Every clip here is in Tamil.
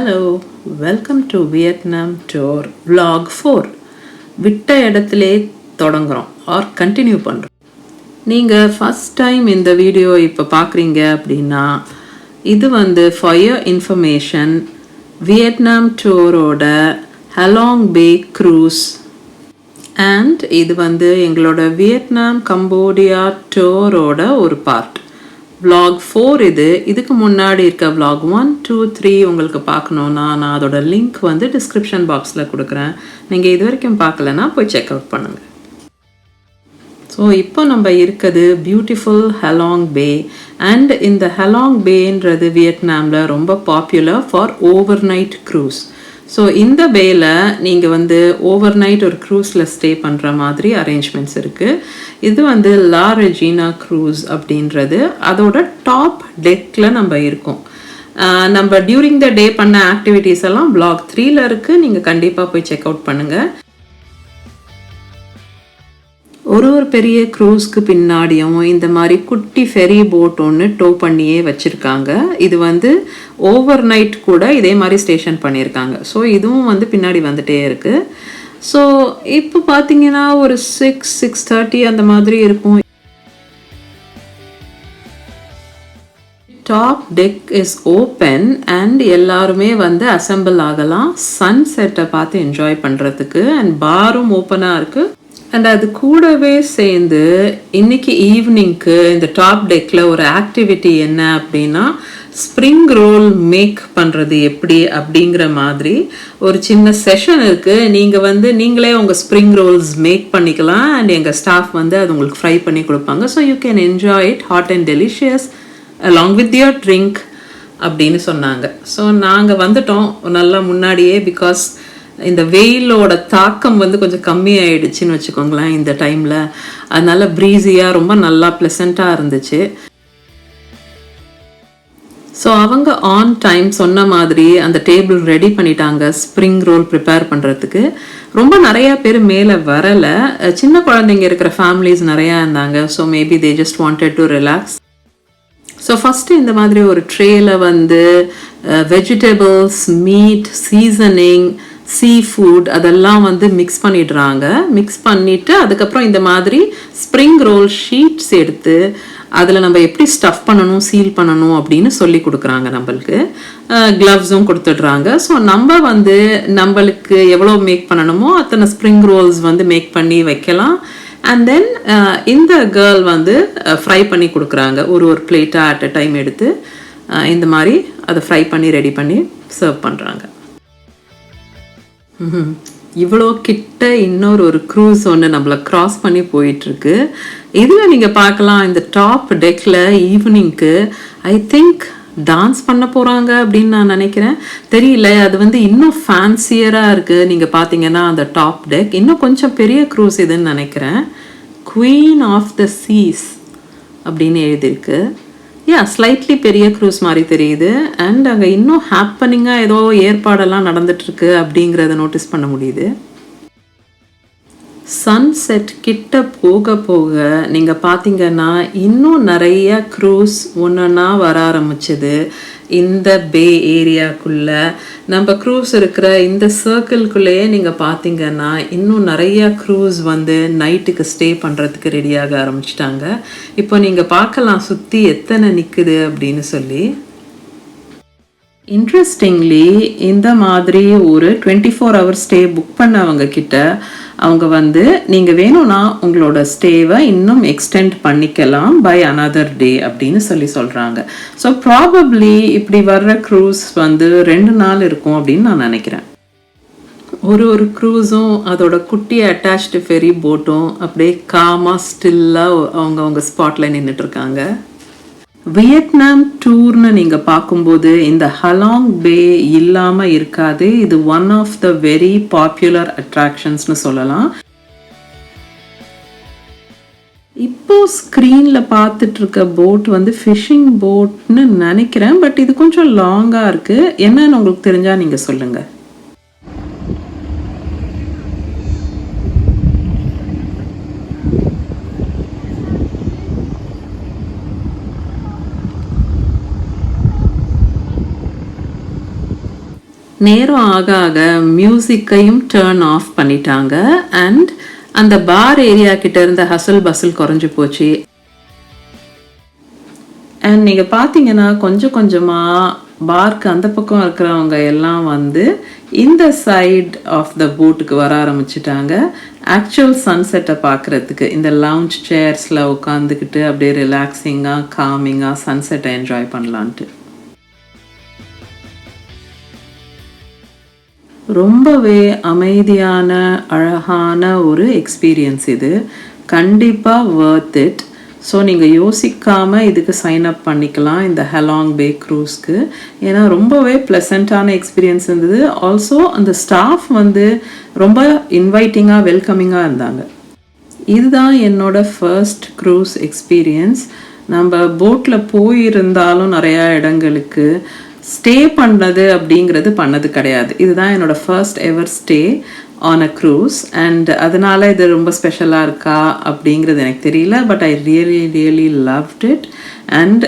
Hello, welcome to Vietnam Tour Vlog 4. விட்ட இடத்திலே தொடங்குறோம் or continue பண்றோம். நீங்க first time இந்த வீடியோ இப்போ பார்க்குறீங்க அப்படின்னா இது for your information Vietnam Tour-ஓட Halong Bay Cruise and இது எங்களோட Vietnam Cambodia Tour-ஓட ஒரு part. vlog 4 இதுக்கு முன்னாடி இருக்க vlog 1, 2, 3 உங்களுக்கு பார்க்கணும்னா நான் அதோட லிங்க் டிஸ்கிரிப்ஷன் பாக்ஸில் கொடுக்குறேன். நீங்கள் இது வரைக்கும் பார்க்கலன்னா போய் செக் அவுட் பண்ணுங்கள். ஸோ இப்போ நம்ம இருக்குது பியூட்டிஃபுல் ஹலாங் பே அண்ட் இந்த ஹலாங் பேன்றது வியட்நாமில் ரொம்ப popular for over night cruise. So இந்த பேயில் நீங்கள் ஓவர் நைட் ஒரு க்ரூஸில் ஸ்டே பண்ணுற மாதிரி அரேஞ்ச்மெண்ட்ஸ் இருக்குது. இது லா ரெஜினா க்ரூஸ் அப்படின்றது அதோட டாப் டெக்கில் நம்ம இருக்கோம். நம்ம டியூரிங் த டே பண்ண ஆக்டிவிட்டீஸ் எல்லாம் vlog 3ல் இருக்குது. நீங்கள் கண்டிப்பாக போய் செக் அவுட் பண்ணுங்கள். ஒரு பெரிய க்ரூஸ்க்கு பின்னாடியும் இந்த மாதிரி குட்டி ஃபெரி போட் ஒன்று டோ பண்ணியே வச்சுருக்காங்க. இது ஓவர் நைட் கூட இதே மாதிரி ஸ்டேஷன் பண்ணியிருக்காங்க. ஸோ இதுவும் பின்னாடி வந்துட்டே இருக்குது. ஸோ இப்போ பார்த்தீங்கன்னா ஒரு 6:30 அந்த மாதிரி இருக்கும். Top tech is open and எல்லாருமே அசெம்பிள் ஆகலாம் சன் செட்டை பார்த்து என்ஜாய் பண்ணுறதுக்கு. அண்ட் பாரும் ஓப்பனாக இருக்குது. அண்ட் அது கூடவே சேர்ந்து இன்னைக்கு ஈவினிங்க்கு இந்த டாப் டெக்கில் ஒரு ஆக்டிவிட்டி என்ன அப்படின்னா ஸ்ப்ரிங் ரோல் மேக் பண்ணுறது எப்படி அப்படிங்கிற மாதிரி ஒரு சின்ன செஷன் இருக்குது. நீங்கள் நீங்களே உங்கள் ஸ்ப்ரிங் ரோல்ஸ் மேக் பண்ணிக்கலாம் அண்ட் எங்கள் ஸ்டாஃப் அது உங்களுக்கு ஃப்ரை பண்ணி கொடுப்பாங்க. So you can enjoy it hot and delicious along with your drink அப்படின்னு சொன்னாங்க. ஸோ நாங்கள் வந்துட்டோம் நல்லா முன்னாடியே. பிகாஸ் இந்த வெயிலோட தாக்கம் கொஞ்சம் கம்மியாயிடுச்சுன்னு வச்சுக்கோங்களேன் இந்த டைமில். அதனால ப்ரீஸியாக ரொம்ப நல்லா ப்ளசண்ட்டாக இருந்துச்சு. ஸோ அவங்க ஆன் டைம் சொன்ன மாதிரி அந்த டேபிள் ரெடி பண்ணிட்டாங்க ஸ்ப்ரிங் ரோல் ப்ரிப்பேர் பண்ணுறதுக்கு. ரொம்ப நிறையா பேர் மேலே வரலை. சின்ன குழந்தைங்க இருக்கிற ஃபேமிலிஸ் நிறையா இருந்தாங்க. So maybe they just wanted to relax. So first இந்த மாதிரி ஒரு ட்ரேயில் vegetables, meat, seasoning, sea food அதெல்லாம் மிக்ஸ் பண்ணிடுறாங்க. மிக்ஸ் பண்ணிவிட்டு அதுக்கப்புறம் இந்த மாதிரி ஸ்ப்ரிங் ரோல் ஷீட்ஸ் எடுத்து அதில் நம்ம எப்படி ஸ்டஃப் பண்ணணும், சீல் பண்ணணும் அப்படின்னு சொல்லி கொடுக்குறாங்க. நம்மளுக்கு க்ளவ்ஸும் கொடுத்துடுறாங்க. ஸோ நம்ம நம்மளுக்கு எவ்வளோ மேக் பண்ணணுமோ அத்தனை ஸ்ப்ரிங் ரோல்ஸ் மேக் பண்ணி வைக்கலாம். அண்ட் தென் இந்த கேர்ள் ஃப்ரை பண்ணி கொடுக்குறாங்க. ஒரு பிளேட்டாக அட் அ டைம் எடுத்து இந்த மாதிரி அதை ஃப்ரை பண்ணி ரெடி பண்ணி சர்வ் பண்ணுறாங்க. இவ்வளோ கிட்ட இன்னொரு க்ரூஸ் ஒன்று நம்மளை க்ராஸ் பண்ணி போயிட்டுருக்கு. இதில் நீங்கள் பார்க்கலாம் இந்த டாப் டெக்கில் ஈவினிங்க்கு ஐ திங்க் டான்ஸ் பண்ண போகிறாங்க அப்படின்னு நான் நினைக்கிறேன். தெரியல, அது இன்னும் ஃபேன்சியராக இருக்குது. நீங்கள் பார்த்தீங்கன்னா அந்த டாப் டெக் இன்னும் கொஞ்சம் பெரிய க்ரூஸ் இதுன்னு நினைக்கிறேன். குவீன் ஆஃப் த சீஸ் அப்படின்னு எழுதியிருக்கு. ஸ்லைட்லி பெரிய க்ரூஸ் மாதிரி தெரியுது. அண்ட் அங்கே இன்னும் ஹாப்பனிங்காக ஏதோ ஏற்பாடெல்லாம் நடந்துட்டுருக்கு அப்படிங்கிறத நோட்டீஸ் பண்ண முடியுது. சன்செட் கிட்ட போக போக நீங்கள் பார்த்தீங்கன்னா இன்னும் நிறைய க்ரூஸ் ஒன்றா வர ஆரம்பிச்சது. இந்த பே ஏரியாக்குள்ளே நம்ம க்ரூஸ் இருக்கிற இந்த சர்க்கிள்குள்ளேயே நீங்கள் பார்த்தீங்கன்னா இன்னும் நிறைய க்ரூஸ் நைட்டுக்கு ஸ்டே பண்ணுறதுக்கு ரெடியாக ஆரம்பிச்சிட்டாங்க. இப்போ நீங்கள் பார்க்கலாம் சுற்றி எத்தனை நிற்குது அப்படின்னு சொல்லி. இன்ட்ரெஸ்டிங்லி இந்த மாதிரி ஒரு 24 hour ஸ்டே புக் பண்ணவங்க கிட்ட அவங்க நீங்கள் வேணும்னா உங்களோட ஸ்டேவை இன்னும் எக்ஸ்டெண்ட் பண்ணிக்கலாம் பை அனதர் டே அப்படின்னு சொல்கிறாங்க. ஸோ ப்ராபப்ளி இப்படி வர்ற க்ரூஸ் 2 நாள் இருக்கும் அப்படின்னு நான் நினைக்கிறேன். ஒரு க்ரூஸும் அதோட குட்டி அட்டாச்டு ஃபெரி போட்டும் அப்படியே காமாக ஸ்டில்லாக அவங்க ஸ்பாட்டில் நின்றுட்டுருக்காங்க. வியட்நாம் டூர்னு நீங்கள் பார்க்கும்போது இந்த ஹலாங் பே இல்லாமல் இருக்காது. இது one of the very popular அட்ராக்ஷன்ஸ்னு சொல்லலாம். இப்போ ஸ்க்ரீனில் பார்த்துட்டு இருக்க போட் ஃபிஷிங் போட்னு நினைக்கிறேன். பட் இது கொஞ்சம் லாங்காக இருக்குது. என்னன்னு உங்களுக்கு தெரிஞ்சால் நீங்கள் சொல்லுங்கள். நேரம் ஆக ஆக மியூசிக்கையும் டர்ன் ஆஃப் பண்ணிட்டாங்க அண்ட் அந்த பார் ஏரியா கிட்ட இருந்த ஹசல் பசல் குறைஞ்சு போச்சு. அண்ட் நீங்கள் பார்த்தீங்கன்னா கொஞ்சம் கொஞ்சமாக பார்க்கு அந்த பக்கம் இருக்கிறவங்க எல்லாம் வந்து இந்த சைட் ஆஃப் த போட்டுக்கு வர ஆரம்பிச்சிட்டாங்க ஆக்சுவல் சன்செட்டை பார்க்குறதுக்கு. இந்த லவுஞ்ச் சேர்ஸில் உட்காந்துக்கிட்டு அப்படியே ரிலாக்ஸிங்காக காமிங்காக சன்செட்டை என்ஜாய் பண்ணலான்ட்டு. ரொம்பவே அமைதியான அழகான ஒரு எக்ஸ்பீரியன்ஸ் இது. கண்டிப்பாக வர்த் இட். ஸோ நீங்கள் யோசிக்காமல் இதுக்கு சைன் அப் பண்ணிக்கலாம் இந்த ஹெலாங் பே க்ரூஸ்க்கு. ஏன்னா ரொம்பவே ப்ளசண்ட்டான எக்ஸ்பீரியன்ஸ் இருந்தது. ஆல்சோ அந்த ஸ்டாஃப் வந்து ரொம்ப இன்வைட்டிங்காக வெல்கமிங்காக இருந்தாங்க. இதுதான் என்னோட ஃபர்ஸ்ட் க்ரூஸ் எக்ஸ்பீரியன்ஸ். நம்ம போட்டில் போயிருந்தாலும் நிறையா இடங்களுக்கு ஸ்டே பண்ணது அப்படிங்கிறது பண்ணது கிடையாது. இதுதான் என்னோட first ever stay on a cruise. And அதனால இது ரொம்ப ஸ்பெஷலாக இருக்கா அப்படிங்கிறது எனக்கு தெரியல. But I really loved it. And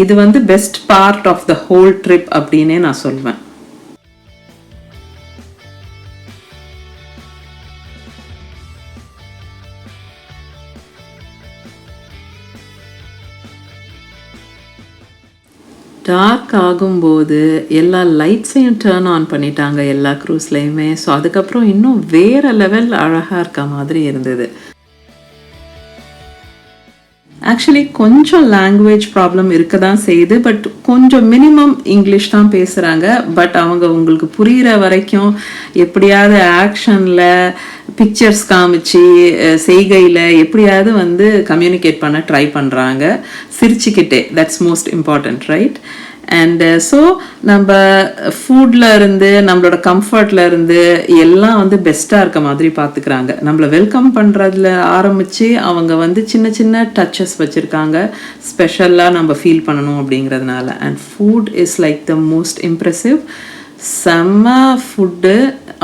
இது வந்து best part of the whole trip அப்படின்னே நான் சொல்வேன். டார்க் ஆகும்போது எல்லா லைட்ஸையும் டர்ன் ஆன் பண்ணிட்டாங்க எல்லா க்ரூஸ்லேயுமே. ஸோ அதுக்கப்புறம் இன்னும் வேறு லெவல் அழகாக இருக்க மாதிரி இருந்தது. ஆக்சுவலி கொஞ்சம் லாங்குவேஜ் ப்ராப்ளம் இருக்க தான் செய்யுது. பட் கொஞ்சம் மினிமம் இங்கிலீஷ் தான் பேசுகிறாங்க. பட் அவங்க உங்களுக்கு புரிகிற வரைக்கும் எப்படியாவது ஆக்ஷனில் பிக்சர்ஸ் காமிச்சு செய்கையில் எப்படியாவது வந்து கம்யூனிகேட் பண்ண ட்ரை பண்ணுறாங்க சிரிச்சுக்கிட்டே. That's most important, right? And so நம்ம ஃபுட்டில் இருந்து நம்மளோட கம்ஃபர்ட்ல இருந்து எல்லாம் வந்து பெஸ்ட்டாக இருக்க மாதிரி பார்த்துக்கிறாங்க. நம்மளை வெல்கம் பண்ணுறதுல ஆரம்பித்து அவங்க வந்து சின்ன சின்ன டச்சஸ் வச்சுருக்காங்க ஸ்பெஷலாக நம்ம ஃபீல் பண்ணணும் அப்படிங்கிறதுனால. And food is like the most impressive. செம்ம ஃபுட்டு,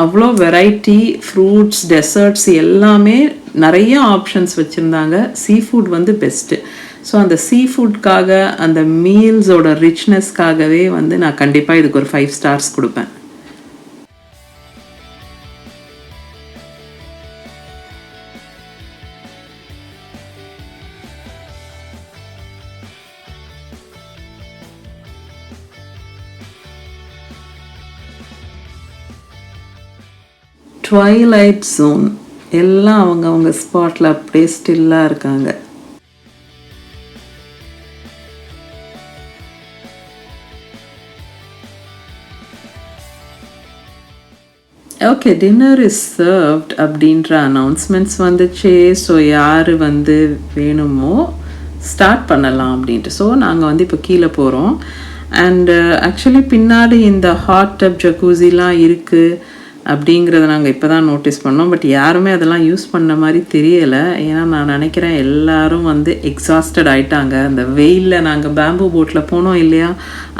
அவ்வளோ வெரைட்டி, ஃப்ரூட்ஸ், டெசர்ட்ஸ் எல்லாமே நிறைய ஆப்ஷன்ஸ் வச்சுருந்தாங்க. சீ ஃபுட் வந்து பெஸ்ட்டு. ஸோ அந்த சீ ஃபுட்காக அந்த மீல்ஸோட ரிச்னஸ்க்காகவே வந்து நான் கண்டிப்பாக இதுக்கு ஒரு 5 ஸ்டார்ஸ் கொடுப்பேன். ட்வைலைட் ஜோன் எல்லாம் அவங்க ஸ்பாட்டில் அப்படியே ஸ்டில்லாக இருக்காங்க. ஓகே, டின்னர் இஸ் சர்வ்ட் அப்படின்ற அனௌன்ஸ்மெண்ட்ஸ் வந்துச்சு. ஸோ யார் வந்து வேணுமோ ஸ்டார்ட் பண்ணலாம் அப்படின்ட்டு. ஸோ நாங்கள் வந்து இப்போ கீழே போகிறோம். அண்டு ஆக்சுவலி பின்னாடி இந்த ஹாட் டப் ஜக்கூசிலாம் இருக்குது அப்படிங்கிறத நாங்கள் இப்போ தான் நோட்டீஸ் பண்ணோம். பட் யாருமே அதெல்லாம் யூஸ் பண்ண மாதிரி தெரியலை. ஏன்னா நான் நினைக்கிறேன் எல்லோரும் வந்து எக்ஸாஸ்டட் ஆகிட்டாங்க. அந்த வெயிலில் நாங்கள் பேம்பூ போட்டில் போனோம் இல்லையா,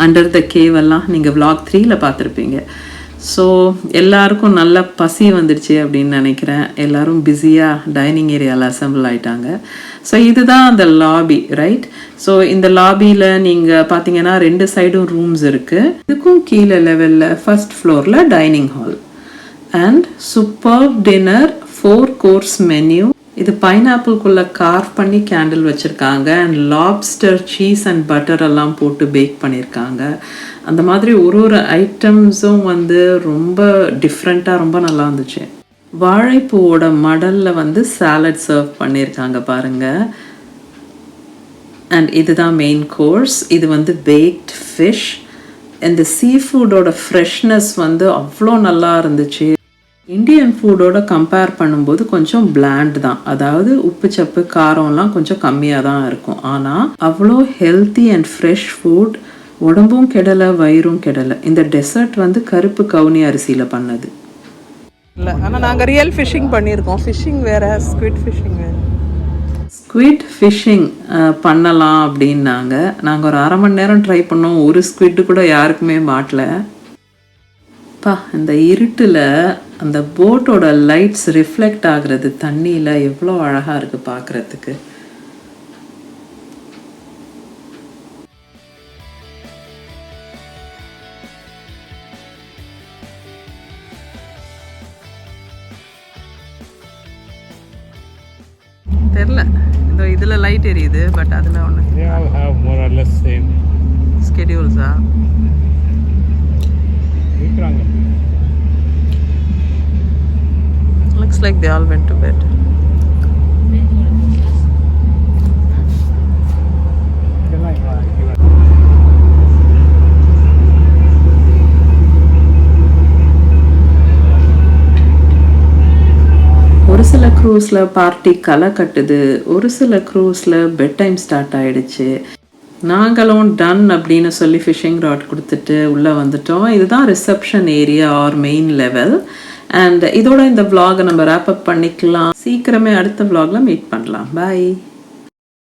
அண்டர் த கேவெல்லாம் நீங்கள் vlog 3ல் பார்த்துருப்பீங்க. ஸோ எல்லாருக்கும் நல்ல பசி வந்துடுச்சு அப்படின்னு நினைக்கிறேன். எல்லோரும் பிஸியாக டைனிங் ஏரியாவில் அசம்பிள் ஆகிட்டாங்க. ஸோ இதுதான் அந்த லாபி, ரைட்? ஸோ இந்த லாபியில் நீங்கள் பார்த்தீங்கன்னா 2 சைடும் ரூம்ஸ் இருக்குது. இதுக்கும் கீழே லெவலில் ஃபர்ஸ்ட் ஃப்ளோரில் dining hall and super dinner 4 course menu. இது பைனாப்பிள்குள்ளே கார்வ் பண்ணி கேண்டில் வச்சுருக்காங்க. And lobster, cheese and butter எல்லாம் போட்டு பேக் பண்ணியிருக்காங்க. அந்த மாதிரி ஒரு ஐட்டம்ஸும் வந்து ரொம்ப டிஃப்ரெண்ட்டாக ரொம்ப நல்லா இருந்துச்சு. வாழைப்பூவோட மடலில் வந்து சாலட் சர்வ் பண்ணியிருக்காங்க பாருங்கள். அண்ட் இதுதான் மெயின் கோர்ஸ். இது வந்து பேக்ட் ஃபிஷ். இந்த சீ ஃபுட்டோட ஃப்ரெஷ்னஸ் வந்து அவ்வளோ நல்லா இருந்துச்சு. இந்தியன் ஃபுட்டோட கம்பேர் பண்ணும்போது கொஞ்சம் பிளாண்ட் தான். அதாவது உப்பு சப்பு காரம்லாம் கொஞ்சம் கம்மியாக தான் இருக்கும். ஆனால் அவ்வளோ ஹெல்த்தி அண்ட் ஃப்ரெஷ் ஃபுட். உடம்பும் கெடலை, வயிறும் கெடலை. இந்த டெசர்ட் வந்து கருப்பு கவுனி அரிசியில் பண்ணது இல்லை. ஆனால் நாங்கள் ரியல் ஃபிஷ்ஷிங் பண்ணியிருக்கோம். ஃபிஷ்ஷிங் வேறு, ஸ்குவிட் ஃபிஷ்ஷிங் வேறு. ஸ்குவிட் ஃபிஷ்ஷிங் பண்ணலாம் அப்படின்னாங்க. நாங்கள் ஒரு 1/2 மணி நேரம் ட்ரை பண்ணோம். ஒரு ஸ்குவிட்டு கூட யாருக்குமே மாட்டல. இந்த இருட்டில் அந்த போட்டோட லைட்ஸ் ரிஃப்ளெக்ட் ஆகுறது தண்ணியில் எவ்வளோ அழகாக இருக்குது பார்க்குறதுக்கு. தெரியல, இதோ இதில் லைட் எரியுது, பட் அதில் ஒன்று. They all have more or less same ஸ்கெடியூல்ஸா? இருக்கிறாங்க. Looks like they all went to bed. ஒரு சில க்ரூஸில் பார்ட்டி களை கட்டுது, ஒரு சில க்ரூஸில் பெட் டைம் ஸ்டார்ட் ஆகிடுச்சு. நாங்களும் டன் அப்படின்னு சொல்லி ஃபிஷிங் ராட் கொடுத்துட்டு உள்ளே வந்துட்டோம். இதுதான் reception area or main level. And இதோட இந்த vlog நம்ம ரேப் அப் பண்ணிக்கலாம். சீக்கிரமே அடுத்த vlogல மீட் பண்ணலாம். பாய்.